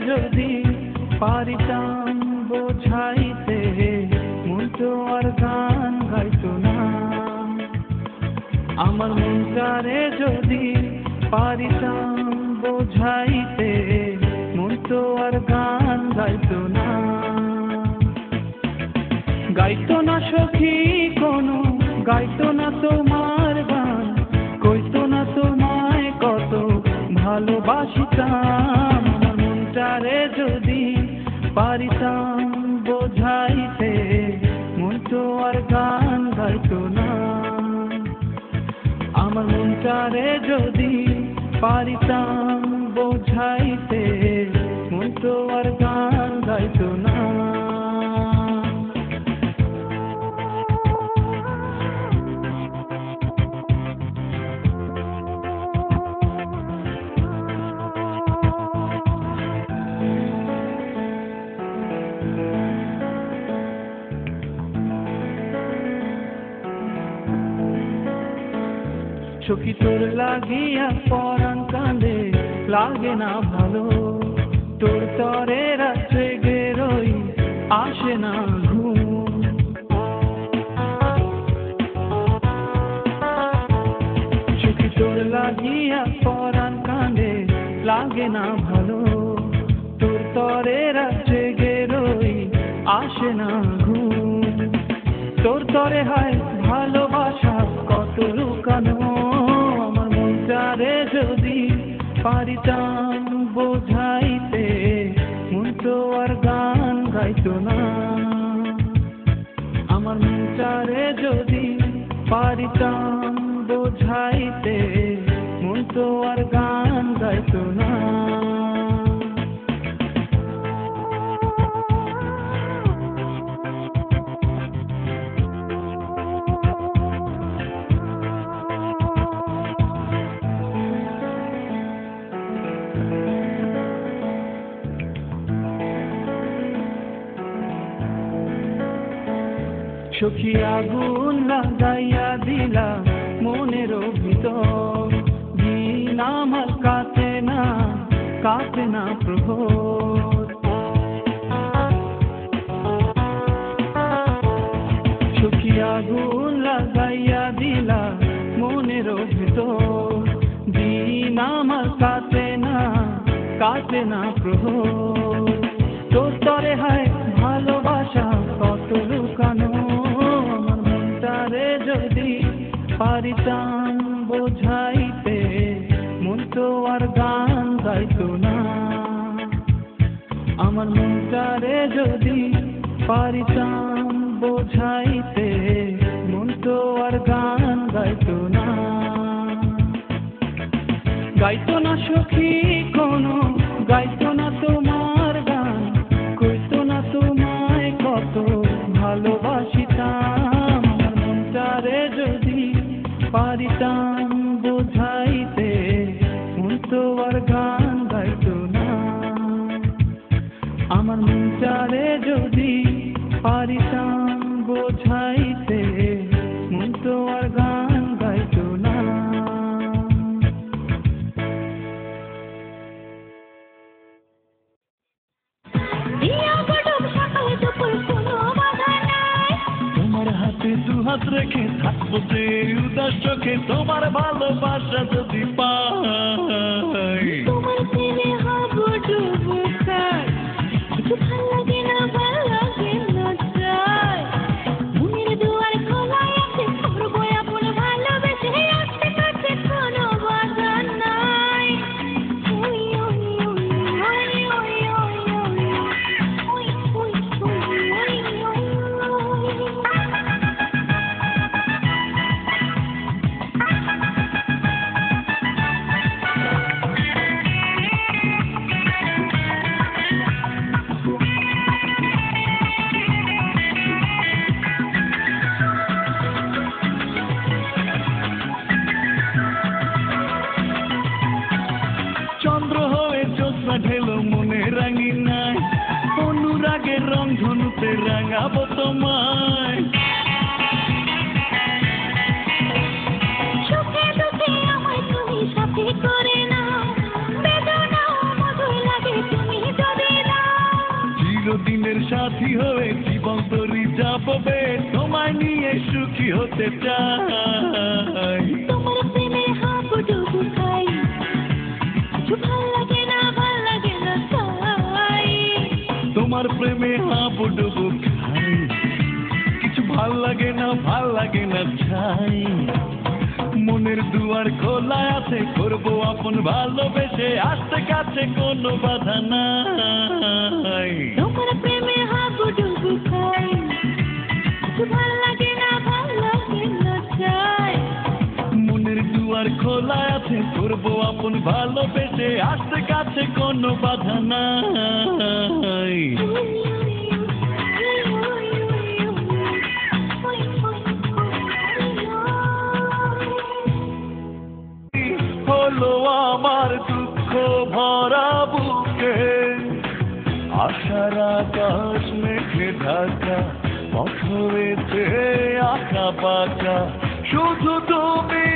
যদি পারিতাম বোঝাইতে মন তো আর গান গাইতো না। আমার মনটারে যদি পারিতাম বোঝাইতে মন তো আর গান গাইতো না। গাইতো না সখী কোনো, গাইতো না তোমার গান, কইতো না তোমায় কত ভালোবাসিতাম। আমার মনটারে যদি পারিতাম বোঝাইতে মন তো আর গান গাইতো না। আমার মনটারে যদি পারিতাম বোঝাইতে মন তো আর গান গাইতো না। সখী তোর লাগিয়া পরাণ কাঁদে লাগে না ভালো, তোর তরে রাত্রে গেরোই আসে না ঘুম। সখী তোর লাগিয়া পরাণ কাঁদে লাগে না ভালো, তোর তরে রাত্রে গেরোই আসে না ঘুম। তোর তরে হয় ভালোবাসা কত লুকানো, আমার মনটারে যদি পারিতাম বোঝাইতে মন তো আর গান গাইতো না। আমার মনটারে যদি পারিতাম বোঝাইতে মন তো আর গান গাইতো না। সখী আগুন লাগাইয়া দিলা মনের ভিতর, দিন আমার কাটে না প্রহর। সখী আগুন লাগাইয়া দিলা মনের ভিতর, দিন আমার কাটে না প্রহর। তোর তরে হয় ভালোবাসা কত লুকানো, আমার মনটারে যদি পারিতাম বোঝাইতে মন তো আর গান গাইতো না। আমার মনটারে যদি পারিতাম বোঝাইতে মন তো আর গান গাইতো না। গাইতো না সখী কোনো, গাইতো না তোমার গান, কইতো না তোমায় কত ভালোবাসিতাম। আমার মনটারে যদি পারিতাম বোঝাইতে মন তো আর গান গাইতো না। আমার মনটারে যদি পারিতাম বোঝাইতে মন তো আর গান গাইতো না। তোমার হাতে দুহাত রেখে থাকবো যে উদাস চোখে, তোমার ভালোবাসা যদি পাই। তোমার প্রেমে হব ডুবুকার, কিছু ভাল লাগে না চাই। মনের দুয়ার খোলা আছে, করবো আপন ভালোবেসে, আসতে কাছে কোনো বাধা নাই। ওই ওই ওই ওই ওই ওই ওই ওই ওই চন্দ্র হয়ে জ্যোৎস্না ঢেলো মনে রাঙি নাই, অনুরাগের রং ধনুতে রাঙাবো তোমায়। সুখে দুঃখে আমায় তুমি সাথে করে নাও, বেদনা মধুর লাগে তুমি যদি দিতে চাই। তোমার প্রেমে হাবুডুবু খাই, কিছু ভাল লাগে না তাই। তোমার প্রেমে হাবুডুবু খাই, কিছু ভাল লাগে না ছাই। মনের দুয়ার খোলা আছে, করবো আপন ভালোবেসে, আসতে কাছে কোনো বাধা নাই। তোমার প্রেমে হাবুডুবু খাই, কিছু ভাল লাগে না চাই। মনের দুয়ার খোলা আছে, করবো আপন ভালোবেসে, আসতে কাছে কোনো বাধা নাই। হলো আমার দুঃখ ভরা বুকে, আশার আকাশ মেঘে ঢাকা, পথ হয়েছে আঁকা বাঁকা, শুধু তুমি